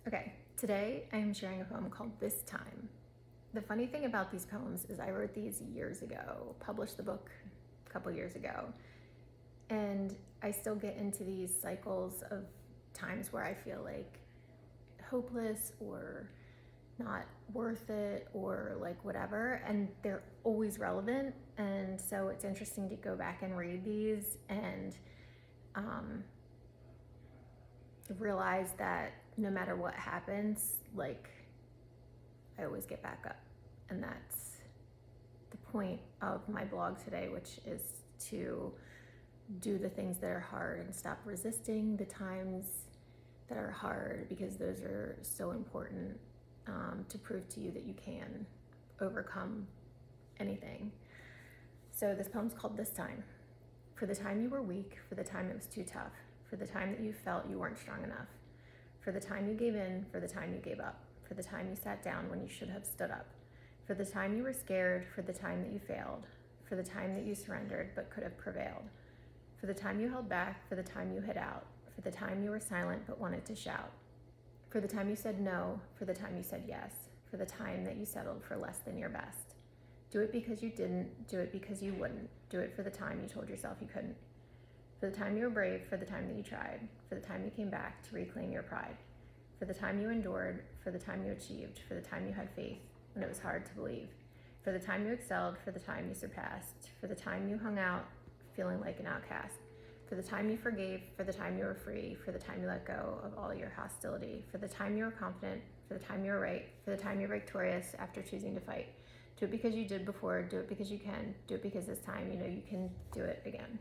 Okay, today I am sharing a poem called This Time. The funny thing about these poems is I wrote these years ago, published the book a couple years ago, and I still get into these cycles of times where I feel like hopeless or not worth it or like whatever, and they're always relevant. And so it's interesting to go back and read these and realize that no matter what happens, like I always get back up. And that's the point of my blog today, which is to do the things that are hard and stop resisting the times that are hard, because those are so important to prove to you that you can overcome anything. So this poem's called This Time. For the time you were weak, for the time it was too tough, for the time that you felt you weren't strong enough, for the time you gave in, for the time you gave up, for the time you sat down when you should have stood up, for the time you were scared, for the time that you failed, for the time that you surrendered but could have prevailed, for the time you held back, for the time you hid out, for the time you were silent but wanted to shout, for the time you said no, for the time you said yes, for the time that you settled for less than your best. Do it because you didn't, do it because you wouldn't, do it for the time you told yourself you couldn't. For the time you were brave, for the time that you tried, for the time you came back to reclaim your pride, for the time you endured, for the time you achieved, for the time you had faith when it was hard to believe, for the time you excelled, for the time you surpassed, for the time you hung out feeling like an outcast, for the time you forgave, for the time you were free, for the time you let go of all your hostility, for the time you were confident, for the time you were right, for the time you're victorious after choosing to fight. Do it because you did before, do it because you can, do it because this time you know you can do it again.